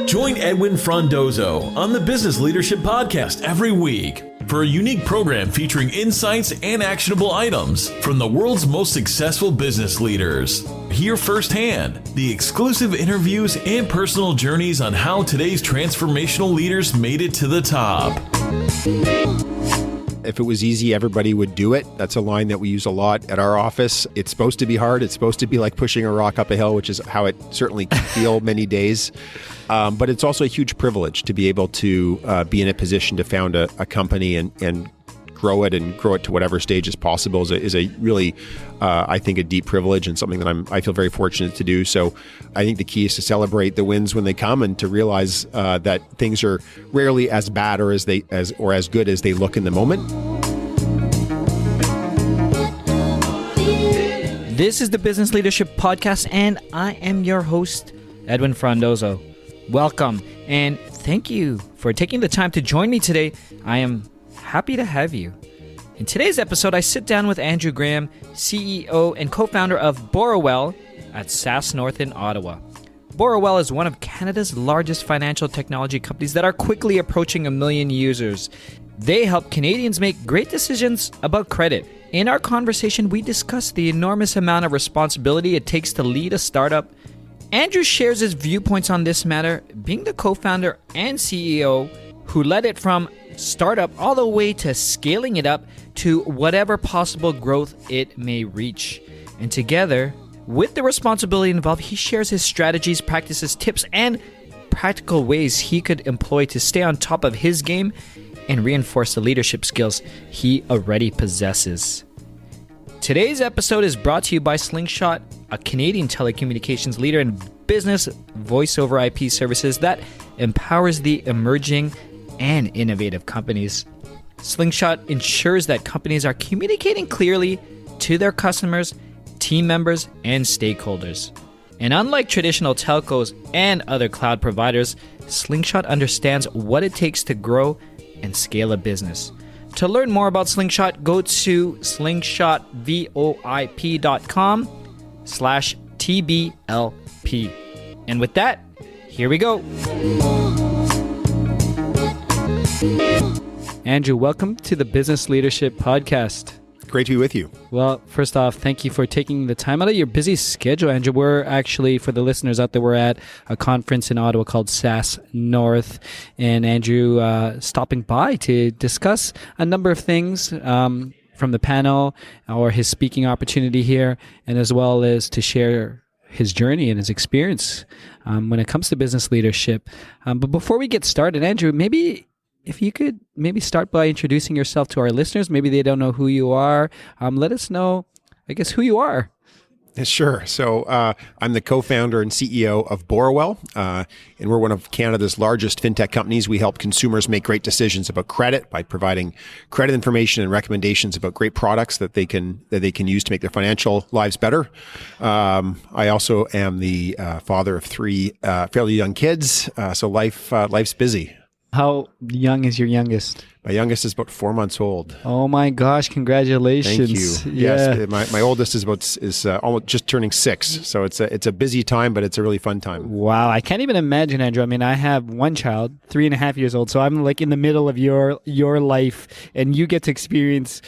Join Edwin Frondozo on the Business Leadership Podcast every week for a unique program featuring insights and actionable items from the world's most successful business leaders. Hear firsthand the exclusive interviews and personal journeys on how today's transformational leaders made it to the top. If it was easy, everybody would do it. That's a line that we use a lot at our office. It's supposed to be hard. It's supposed to be like pushing a rock up a hill, which is how it certainly can feel many days. But it's also a huge privilege to be able to be in a position to found a company and grow it to whatever stage is possible is a really, I think, a deep privilege and something that I feel very fortunate to do. So I think the key is to celebrate the wins when they come and to realize that things are rarely as bad or as good as they look in the moment. This is the Business Leadership Podcast, and I am your host, Edwin Frondozo. Welcome, and thank you for taking the time to join me today. I am happy to have you. In today's episode, I sit down with Andrew Graham, CEO and co-founder of Borrowell at SaaS North in Ottawa. Borrowell is one of Canada's largest financial technology companies that are quickly approaching 1 million users. They help Canadians make great decisions about credit. In our conversation, we discuss the enormous amount of responsibility it takes to lead a startup. Andrew shares his viewpoints on this matter, being the co-founder and CEO who led it from startup all the way to scaling it up to whatever possible growth it may reach. And together, with the responsibility involved, he shares his strategies, practices, tips, and practical ways he could employ to stay on top of his game and reinforce the leadership skills he already possesses. Today's episode is brought to you by Slingshot, a Canadian telecommunications leader in business voice over IP services that empowers the emerging and innovative companies. Slingshot ensures that companies are communicating clearly to their customers, team members, and stakeholders. And unlike traditional telcos and other cloud providers, Slingshot understands what it takes to grow and scale a business. To learn more about Slingshot, go to slingshotvoip.com/TBLP. And with that, here we go. Andrew, welcome to the Business Leadership Podcast. Great to be with you. Well, first off, thank you for taking the time out of your busy schedule, Andrew. We're actually, for the listeners out there, we're at a conference in Ottawa called SaaS North, and Andrew stopping by to discuss a number of things from the panel or his speaking opportunity here, and as well as to share his journey and his experience when it comes to business leadership. But before we get started, Andrew, maybe if you could maybe start by introducing yourself to our listeners. Maybe they don't know who you are. Let us know, I guess, who you are. Sure. So I'm the co-founder and CEO of Borrowell, and we're one of Canada's largest Fintech companies. We help consumers make great decisions about credit by providing credit information and recommendations about great products that they can use to make their financial lives better. I also am the father of 3 fairly young kids, so life's busy. How young is your youngest? My youngest is about 4 months old. Oh my gosh! Congratulations! Thank you. Yes, my oldest is almost just turning 6. So it's a busy time, but it's a really fun time. Wow, I can't even imagine, Andrew. I mean, I have one child, 3.5 years old, so I'm like in the middle of your life, and you get to experience,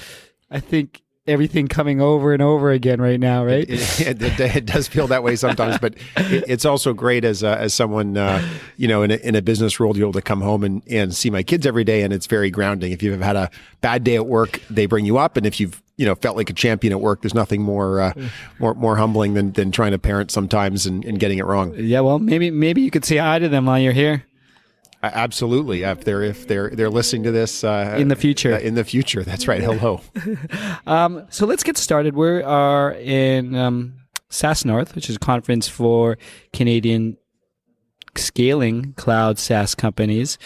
I think, everything coming over and over again right now, right? It does feel that way sometimes, but it's also great as someone, in a business world, you're able to come home and see my kids every day, and it's very grounding. If you've had a bad day at work, they bring you up, and if you've felt like a champion at work, there's nothing more humbling than trying to parent sometimes and getting it wrong. Yeah, well, maybe you could say hi to them while you're here. Absolutely. If they're listening to this in the future, that's right. Hello. So let's get started. We are in SaaS North, which is a conference for Canadian scaling cloud SaaS companies.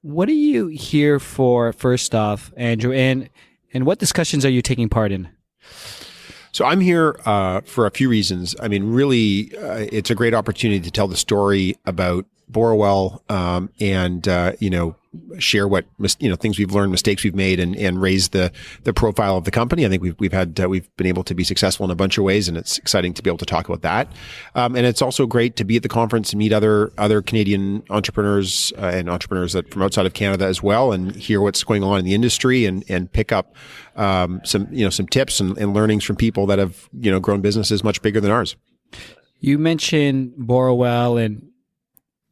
What are you here for? First off, Andrew, and what discussions are you taking part in? So I'm here for a few reasons. I mean, really, it's a great opportunity to tell the story about Borrowell, and share what things we've learned, mistakes we've made, and raise the profile of the company. I think we've been able to be successful in a bunch of ways, and it's exciting to be able to talk about that. And it's also great to be at the conference and meet other Canadian entrepreneurs and entrepreneurs that from outside of Canada as well, and hear what's going on in the industry and pick up some tips and learnings from people that have grown businesses much bigger than ours. You mentioned Borrowell and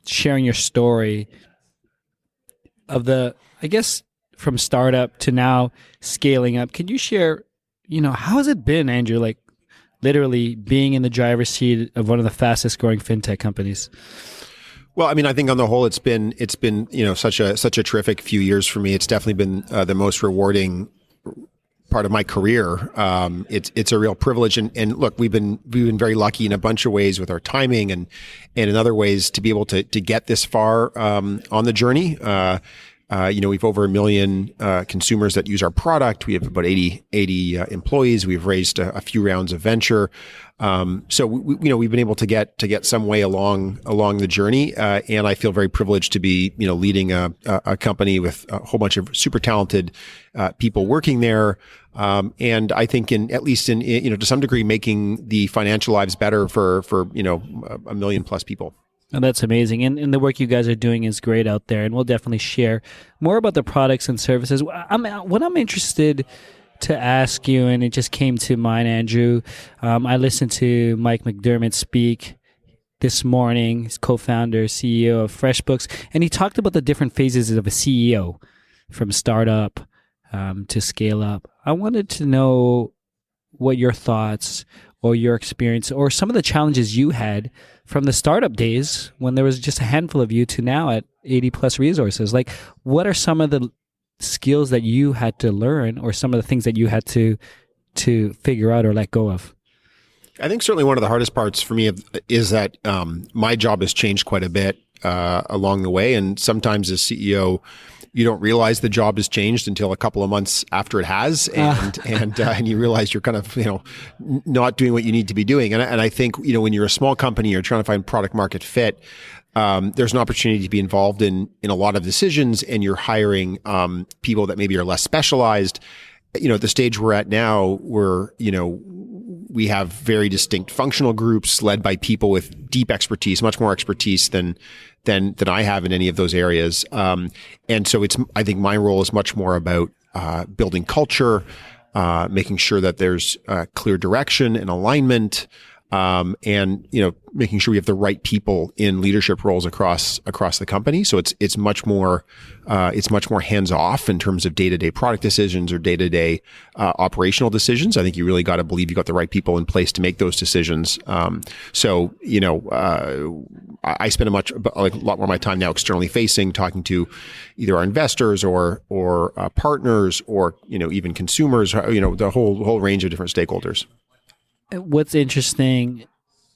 sharing your story of I guess from startup to now scaling up. Can you share, how has it been, Andrew, like literally being in the driver's seat of one of the fastest growing fintech companies? Well, I mean, I think on the whole, it's been such a terrific few years for me. It's definitely been the most rewarding part of my career. It's a real privilege, and look, we've been very lucky in a bunch of ways with our timing and in other ways to be able to get this far on the journey. We've over 1 million consumers that use our product. We have about 80 employees. We've raised a few rounds of venture. So we've been able to get some way along the journey, and I feel very privileged to be leading a company with a whole bunch of super talented people working there, and I think at least to some degree making the financial lives better for 1 million plus people. Oh, that's amazing. And the work you guys are doing is great out there. And we'll definitely share more about the products and services. What I'm interested to ask you, and it just came to mind, Andrew, I listened to Mike McDermott speak this morning. He's co-founder, CEO of FreshBooks. And he talked about the different phases of a CEO, from startup to scale up. I wanted to know what your thoughts or your experience or some of the challenges you had from the startup days when there was just a handful of you to now at 80 plus resources. Like, what are some of the skills that you had to learn or some of the things that you had to figure out or let go of? I think certainly one of the hardest parts for me is that my job has changed quite a bit along the way. And sometimes as CEO, you don't realize the job has changed until a couple of months after it has, and you realize you're kind of not doing what you need to be doing. And I think when you're a small company, you're trying to find product market fit. There's an opportunity to be involved in a lot of decisions, and you're hiring people that maybe are less specialized. At the stage we're at now, we have very distinct functional groups led by people with deep expertise, much more expertise than I have in any of those areas. And so I think my role is much more about building culture, making sure that there's clear direction and alignment, and making sure we have the right people in leadership roles across the company. So it's much more hands off in terms of day-to-day product decisions or day-to-day operational decisions. I think you really got to believe you got the right people in place to make those decisions. I spend a lot more of my time now externally facing, talking to either our investors or partners or even consumers. The whole range of different stakeholders. What's interesting,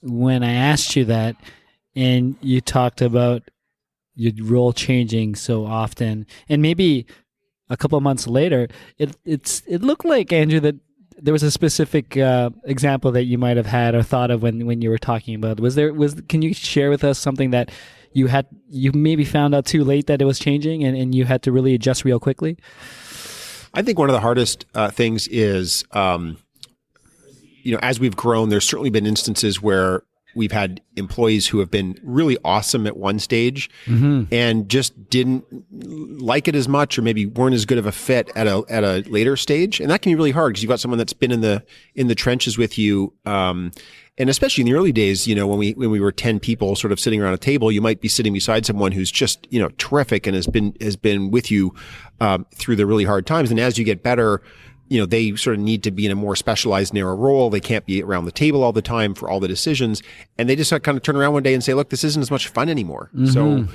when I asked you that and you talked about your role changing so often, and maybe a couple of months later, it looked like, Andrew, that there was a specific example that you might have had or thought of when you were talking about. Can you share with us something that you maybe found out too late that it was changing and you had to really adjust real quickly? I think one of the hardest things is, as we've grown, there's certainly been instances where we've had employees who have been really awesome at one stage and just didn't like it as much, or maybe weren't as good of a fit at a later stage. And that can be really hard because you've got someone that's been in the trenches with you. And especially in the early days, when we were 10 people sort of sitting around a table, you might be sitting beside someone who's just, terrific and has been with you through the really hard times. And as you get better, they sort of need to be in a more specialized, narrow role. They can't be around the table all the time for all the decisions. And they just kind of turn around one day and say, look, this isn't as much fun anymore. So,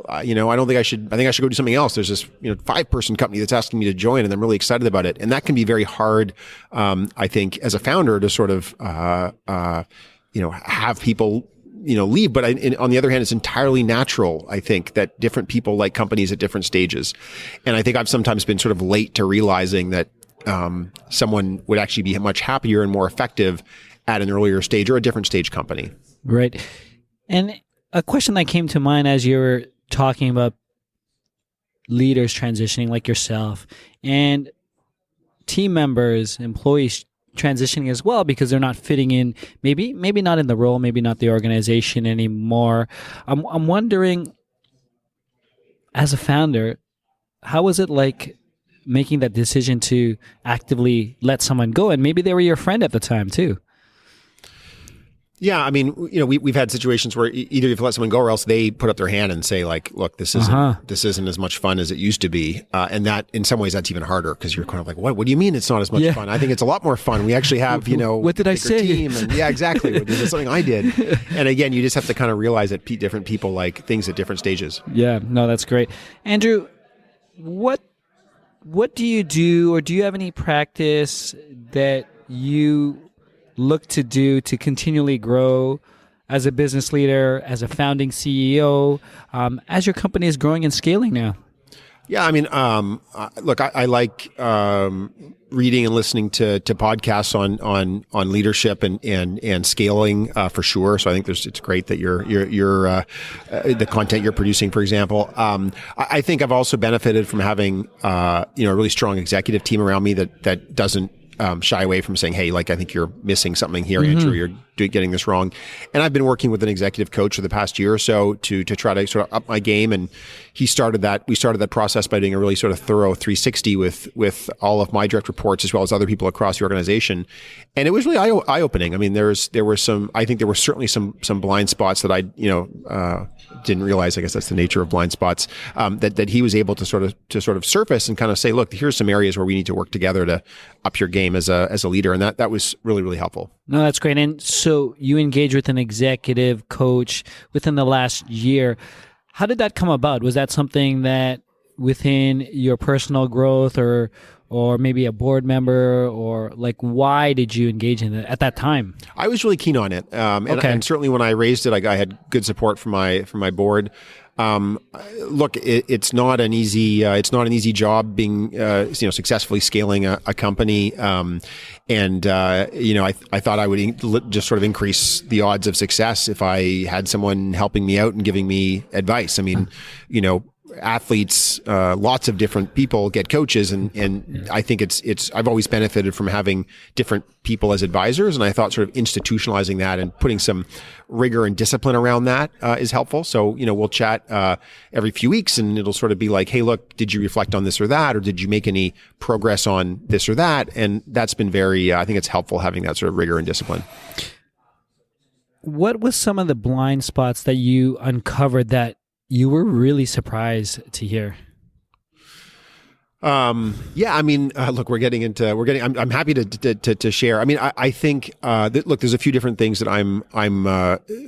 I think I should go do something else. There's this, 5-person company that's asking me to join, and I'm really excited about it. And that can be very hard, I think, as a founder to sort of, have people, leave. But on the other hand, it's entirely natural, I think, that different people like companies at different stages. And I think I've sometimes been sort of late to realizing that someone would actually be much happier and more effective at an earlier stage or a different stage company. Right. And a question that came to mind as you were talking about leaders transitioning like yourself and team members, employees transitioning as well because they're not fitting in, maybe not in the role, maybe not the organization anymore. I'm wondering, as a founder, how was it like making that decision to actively let someone go? And maybe they were your friend at the time too. Yeah, I mean, we've had situations where either you've let someone go or else they put up their hand and say like, look, this isn't as much fun as it used to be. And that in some ways that's even harder because you're kind of like, what do you mean it's not as much fun? I think it's a lot more fun. We actually have, what did I say? Team and, yeah, exactly. This is something I did. And again, you just have to kind of realize that different people like things at different stages. Yeah, no, that's great. Andrew, what do you do, or do you have any practice that you look to do to continually grow as a business leader, as a founding CEO, as your company is growing and scaling now? Yeah, I mean, look, I like reading and listening to podcasts on leadership and scaling for sure. So I think it's great that you're the content you're producing, for example. I think I've also benefited from having a really strong executive team around me that doesn't shy away from saying, hey, like, I think you're missing something here, Andrew, you're getting this wrong. And I've been working with an executive coach for the past year or so to try to sort of up my game. And we started that process by doing a really sort of thorough 360 with all of my direct reports as well as other people across the organization. And it was really eye-opening. I mean, there were certainly some blind spots that I, didn't realize. I guess that's the nature of blind spots, that he was able to sort of surface and kind of say, look, here's some areas where we need to work together to up your game as a leader. And that was really, really helpful. No, that's great. And so you engage with an executive coach within the last year. How did that come about? Was that something that within your personal growth or maybe a board member, or like, why did you engage in it at that time? I was really keen on it. And certainly when I raised it, I had good support from my board. Look, it's not an easy job being, successfully scaling a company. I thought I would just sort of increase the odds of success if I had someone helping me out and giving me advice. I mean, athletes, lots of different people get coaches, and I think I've always benefited from having different people as advisors, and I thought sort of institutionalizing that and putting some rigor and discipline around that is helpful. So, we'll chat every few weeks, and it'll sort of be like, hey, look, did you reflect on this or that, or did you make any progress on this or that? And that's been I think it's helpful having that sort of rigor and discipline. What was some of the blind spots that you uncovered that you were really surprised to hear? Yeah, I mean, look, I'm happy to share. I mean, I think, look, there's a few different things that I'm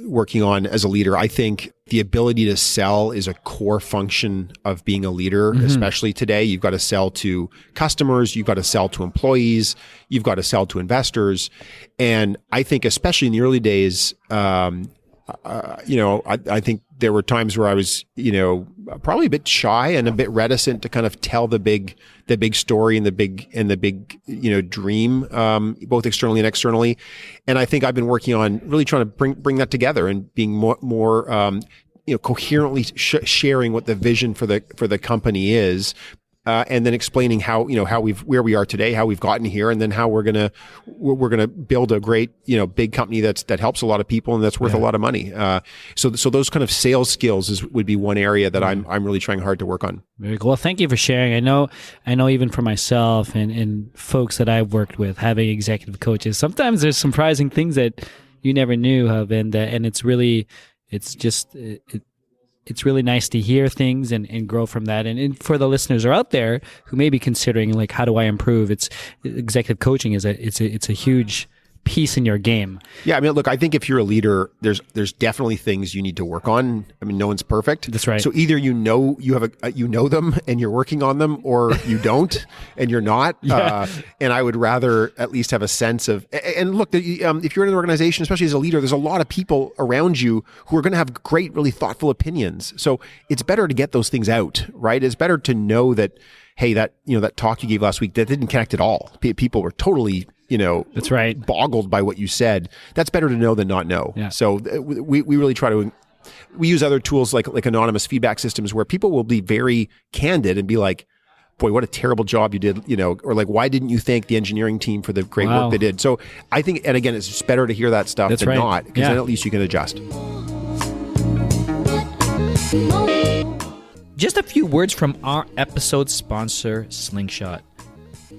working on as a leader. I think the ability to sell is a core function of being a leader, especially today. You've got to sell to customers. You've got to sell to employees. You've got to sell to investors. And I think, especially in the early days, I think there were times where I was, probably a bit shy and a bit reticent to kind of tell the big story and the big, dream, both externally and externally. And I think I've been working on really trying to bring that together and being more coherently sharing what the vision for the company is. And then explaining where we are today, how we've gotten here, and then how we're gonna build a great, big company that helps a lot of people and that's worth a lot of money. So those kind of sales skills would be one area that I'm really trying hard to work on. Very cool. Well, thank you for sharing. I know even for myself and folks that I've worked with, having executive coaches, sometimes there's surprising things that you never knew of, and it's really nice to hear things and grow from that. And for the listeners who are out there who may be considering, like, how do I improve? Executive coaching is a huge piece in your game. Yeah, I mean, look, I think if you're a leader, there's definitely things you need to work on. I mean, no one's perfect. That's right. So either you know them and you're working on them, or you don't and you're not. Yeah. And I would rather at least have a sense of. And look, if you're in an organization, especially as a leader, there's a lot of people around you who are going to have great, really thoughtful opinions. So it's better to get those things out, right? It's better to know that, hey, that talk you gave last week, that didn't connect at all. People were totally, that's right, boggled by what you said. That's better to know than not know. Yeah. So we really try to we use other tools like anonymous feedback systems where people will be very candid and be like, boy, what a terrible job you did, or like, why didn't you thank the engineering team for the great work they did? So I think, and again, it's just better to hear that stuff than not, because then at least you can adjust. Just a few words from our episode sponsor, Slingshot.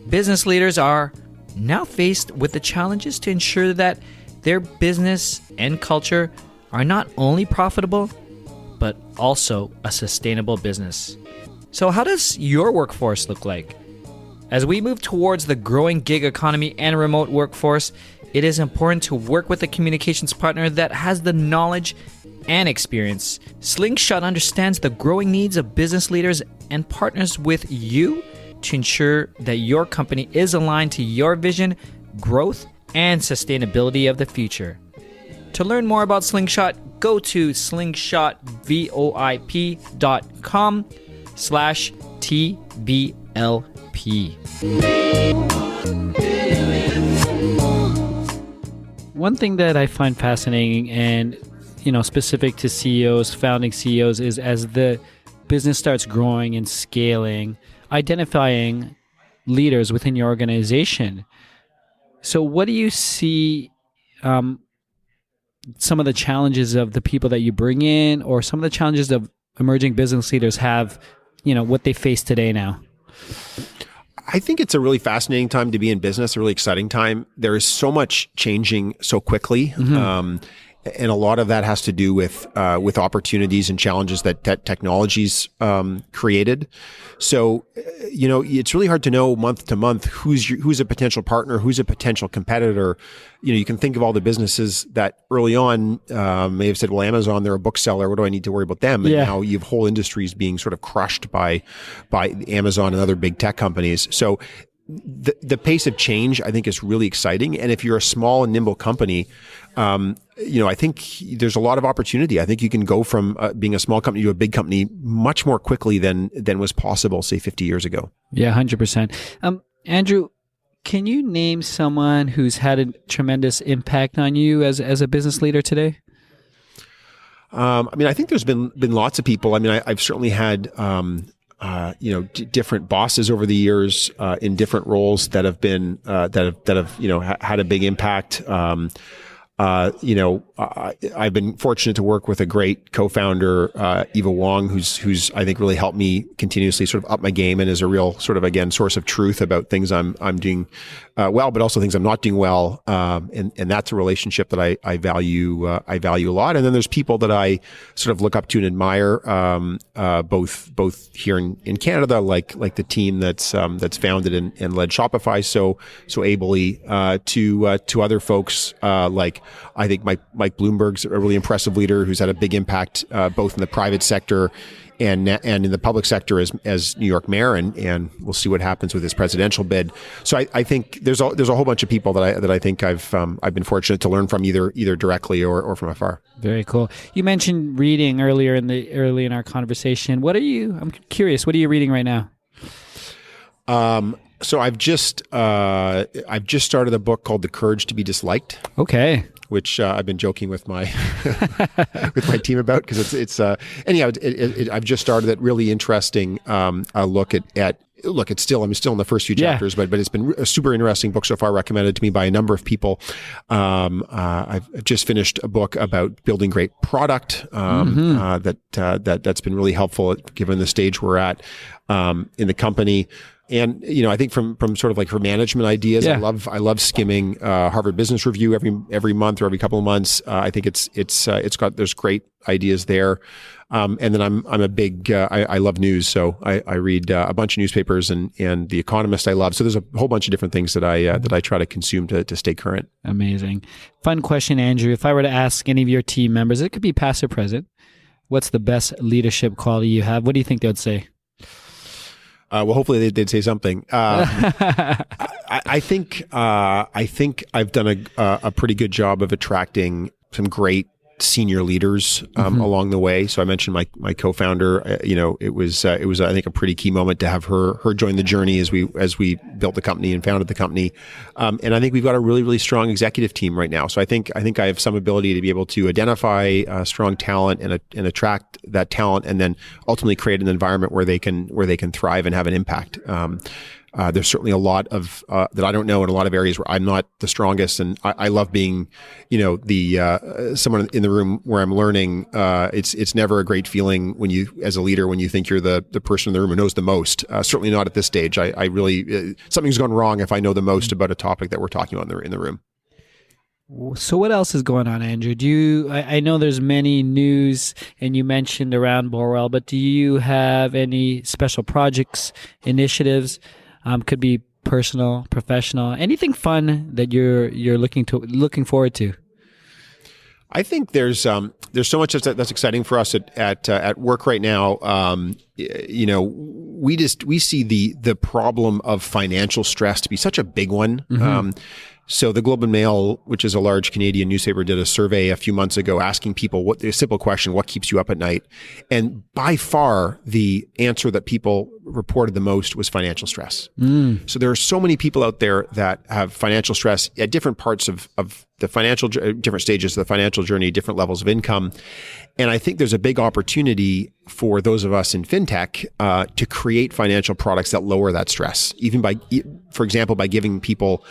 Business leaders are now faced with the challenges to ensure that their business and culture are not only profitable, but also a sustainable business. So how does your workforce look like? As we move towards the growing gig economy and remote workforce, it is important to work with a communications partner that has the knowledge and experience. Slingshot understands the growing needs of business leaders and partners with you to ensure that your company is aligned to your vision, growth, and sustainability of the future. To learn more about Slingshot, go to slingshot.voip.com/TBLP. One thing that I find fascinating and specific to CEOs, founding CEOs, is as the business starts growing and scaling, identifying leaders within your organization. So what do you see some of the challenges of the people that you bring in, or some of the challenges of emerging business leaders have, what they face today now? I think it's a really fascinating time to be in business, a really exciting time. There is so much changing so quickly. And a lot of that has to do with opportunities and challenges that technology's created. So, it's really hard to know month to month who's a potential partner, who's a potential competitor. You can think of all the businesses that early on may have said, "Well, Amazon, they're a bookseller. What do I need to worry about them?" And now you have whole industries being sort of crushed by Amazon and other big tech companies. So the pace of change, I think, is really exciting. And if you're a small and nimble company, I think there's a lot of opportunity. I think you can go from being a small company to a big company much more quickly than was possible, say, 50 years ago. Yeah, 100%. Andrew, can you name someone who's had a tremendous impact on you as a business leader today? I think there's been lots of people. I've certainly had different bosses over the years in different roles that have been that have had a big impact. I've been fortunate to work with a great co-founder, Eva Wong, who's I think really helped me continuously sort of up my game and is a real sort of, again, source of truth about things I'm doing well, but also things I'm not doing well. And that's a relationship that I value a lot. And then there's people that I sort of look up to and admire, both here in Canada, like the team that's founded and led Shopify so ably, to other folks, like I think Mike Bloomberg's a really impressive leader who's had a big impact, both in the private sector and in the public sector as New York mayor, and we'll see what happens with his presidential bid. So I think there's a whole bunch of people that I think I've been fortunate to learn from either directly or from afar. Very cool. You mentioned reading early in our conversation. I'm curious, what are you reading right now? So I've just started a book called The Courage to be Disliked. Okay. Which I've been joking with my with my team about, because it's anyhow. I've just started that really interesting look at. Look, I'm still in the first few chapters, but it's been a super interesting book so far, recommended to me by a number of people. I've just finished a book about building great product that's been really helpful given the stage we're at in the company. And I think from sort of like for management ideas, I love skimming Harvard Business Review every month or every couple of months. I think there's great ideas there. And then I'm a big I love news, so I read a bunch of newspapers and The Economist I love. So there's a whole bunch of different things that I try to consume to stay current. Amazing. Fun question, Andrew. If I were to ask any of your team members, it could be past or present, what's the best leadership quality you have? What do you think they would say? Well, hopefully they'd say something. I think I've done a pretty good job of attracting some great senior leaders along the way. So I mentioned my co-founder. It was I think a pretty key moment to have her join the journey as we built the company and founded the company. And I think we've got a really, really strong executive team right now. So I think I have some ability to be able to identify strong talent and attract that talent, and then ultimately create an environment where they can thrive and have an impact. There's certainly a lot of that I don't know in a lot of areas where I'm not the strongest, and I love being, the someone in the room where I'm learning. It's never a great feeling when you, as a leader, when you think you're the person in the room who knows the most. Certainly not at this stage. I really something's gone wrong if I know the most about a topic that we're talking about in the room. So what else is going on, Andrew? I know there's many news, and you mentioned around Borrowell, but do you have any special projects, initiatives? Could be personal, professional, anything fun that you're looking forward to. I think there's so much that's exciting for us at work right now. We see the problem of financial stress to be such a big one. So the Globe and Mail, which is a large Canadian newspaper, did a survey a few months ago asking people a simple question: what keeps you up at night? And by far, the answer that people reported the most was financial stress. So there are so many people out there that have financial stress at different parts of the financial, different stages of the financial journey, different levels of income. And I think there's a big opportunity for those of us in fintech to create financial products that lower that stress, even for example, by giving people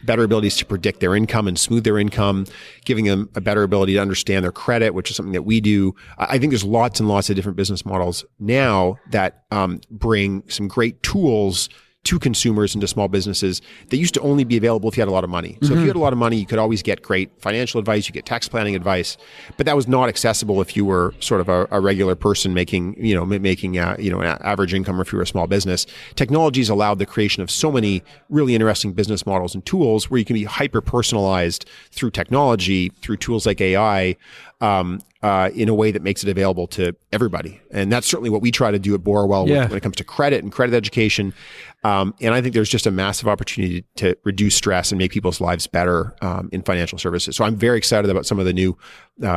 better abilities to predict their income and smooth their income, giving them a better ability to understand their credit, which is something that we do. I think there's lots and lots of different business models now that bring some great tools to consumers and to small businesses that used to only be available if you had a lot of money. So if you had a lot of money, you could always get great financial advice, you get tax planning advice, but that was not accessible if you were sort of a regular person making an average income, or if you were a small business. Technology's allowed the creation of so many really interesting business models and tools where you can be hyper personalized through technology, through tools like AI, in a way that makes it available to everybody. And that's certainly what we try to do at Borrowell when it comes to credit and credit education. And I think there's just a massive opportunity to reduce stress and make people's lives better in financial services. So I'm very excited about some of the new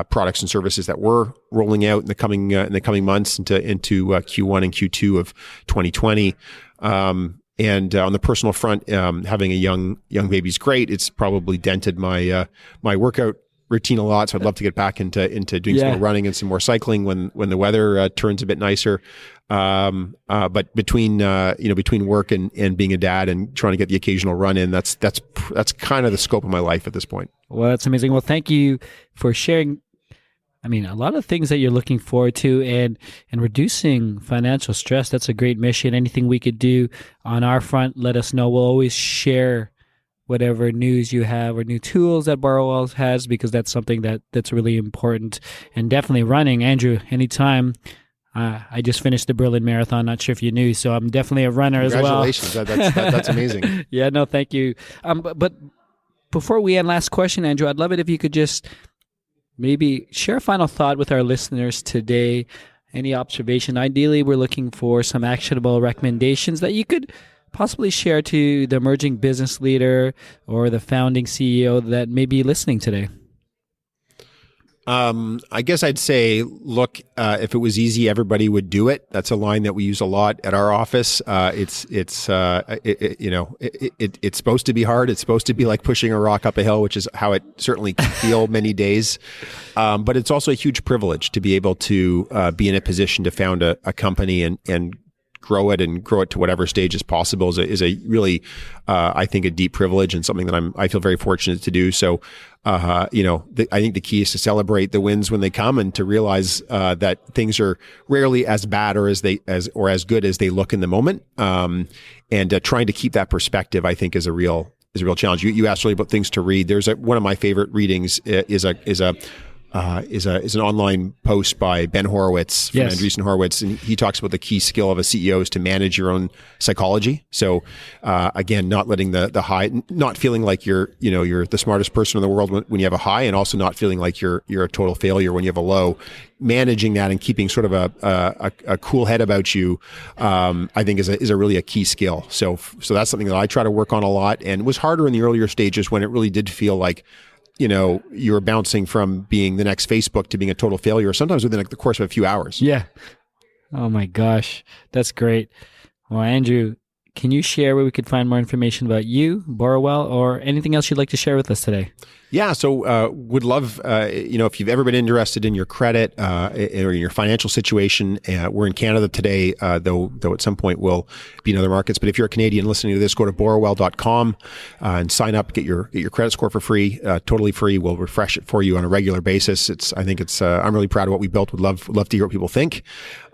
products and services that we're rolling out in the coming months into Q1 and Q2 of 2020. And on the personal front, having a young baby is great. It's probably dented my workout routine a lot, so I'd love to get back into doing some more running and some more cycling when the weather turns a bit nicer. But between work and being a dad and trying to get the occasional run in, that's kind of the scope of my life at this point. Well, that's amazing. Well, thank you for sharing. I mean, a lot of things that you're looking forward to, and reducing financial stress. That's a great mission. Anything we could do on our front, let us know. We'll always share whatever news you have or new tools that Borrowell has, because that's something that's really important. And definitely running. Andrew, anytime. I just finished the Berlin Marathon. Not sure if you knew, so I'm definitely a runner as well. Congratulations. That's amazing. Yeah, no, thank you. But before we end, last question, Andrew, I'd love it if you could just maybe share a final thought with our listeners today. Any observation? Ideally, we're looking for some actionable recommendations that you could possibly share to the emerging business leader or the founding CEO that may be listening today. I guess I'd say, look, if it was easy, everybody would do it. That's a line that we use a lot at our office. It's supposed to be hard. It's supposed to be like pushing a rock up a hill, which is how it certainly can feel many days. But it's also a huge privilege to be able to be in a position to found a company and grow it to whatever stage is possible is a really, I think, a deep privilege, and something that I feel very fortunate to do. So, I think the key is to celebrate the wins when they come, and to realize that things are rarely as bad or as good as they look in the moment. And trying to keep that perspective, I think, is a real challenge. You asked really about things to read. There's one of my favorite readings is an online post by Ben Horowitz from Andreessen Horowitz, and he talks about the key skill of a CEO is to manage your own psychology. So again, not letting the high, not feeling like you're the smartest person in the world when you have a high, and also not feeling like you're a total failure when you have a low. Managing that and keeping sort of a cool head about you, I think is a really a key skill. So that's something that I try to work on a lot, and it was harder in the earlier stages when it really did feel like you're bouncing from being the next Facebook to being a total failure, sometimes within the course of a few hours. Yeah. Oh my gosh. That's great. Well, Andrew, can you share where we could find more information about you, Borrowell, or anything else you'd like to share with us today? Yeah, so would love, if you've ever been interested in your credit or your financial situation, we're in Canada today, though at some point we'll be in other markets. But if you're a Canadian listening to this, go to borrowell.com and sign up, get your credit score for free, totally free. We'll refresh it for you on a regular basis. I'm really proud of what we built. Would love to hear what people think.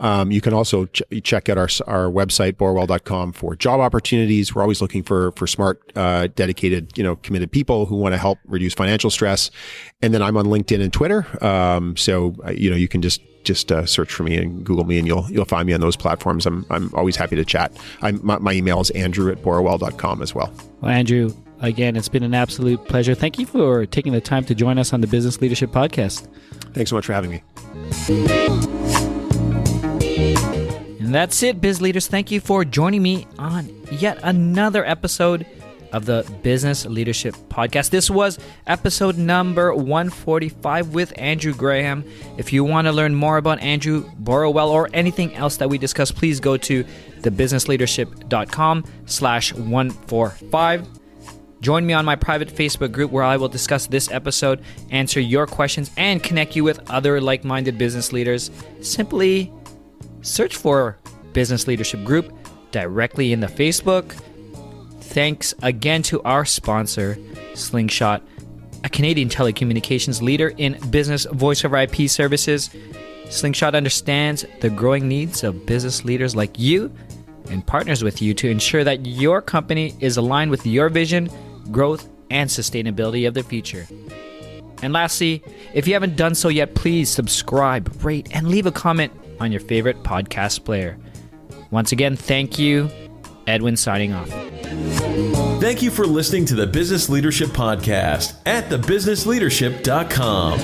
You can also check out our website, borrowell.com, for job opportunities. We're always looking for smart, dedicated, committed people who want to help reduce financial stress. And then I'm on LinkedIn and Twitter. You can just search for me and Google me, and you'll find me on those platforms. I'm always happy to chat. My email is andrew@borrowell.com as well. Well, Andrew, again, it's been an absolute pleasure. Thank you for taking the time to join us on the Business Leadership Podcast. Thanks so much for having me. And that's it, Biz Leaders. Thank you for joining me on yet another episode of the Business Leadership Podcast. This was episode number 145 with Andrew Graham. If you want to learn more about Andrew, Borrowell, or anything else that we discussed, please go to thebusinessleadership.com/145. Join me on my private Facebook group where I will discuss this episode, answer your questions, and connect you with other like-minded business leaders. Simply search for Business Leadership Group directly in the Facebook. Thanks again to our sponsor, Slingshot, a Canadian telecommunications leader in business voice over IP services. Slingshot understands the growing needs of business leaders like you and partners with you to ensure that your company is aligned with your vision, growth, and sustainability of the future. And lastly, if you haven't done so yet, please subscribe, rate, and leave a comment on your favorite podcast player. Once again, thank you. Edwin signing off. Thank you for listening to the Business Leadership Podcast at thebusinessleadership.com.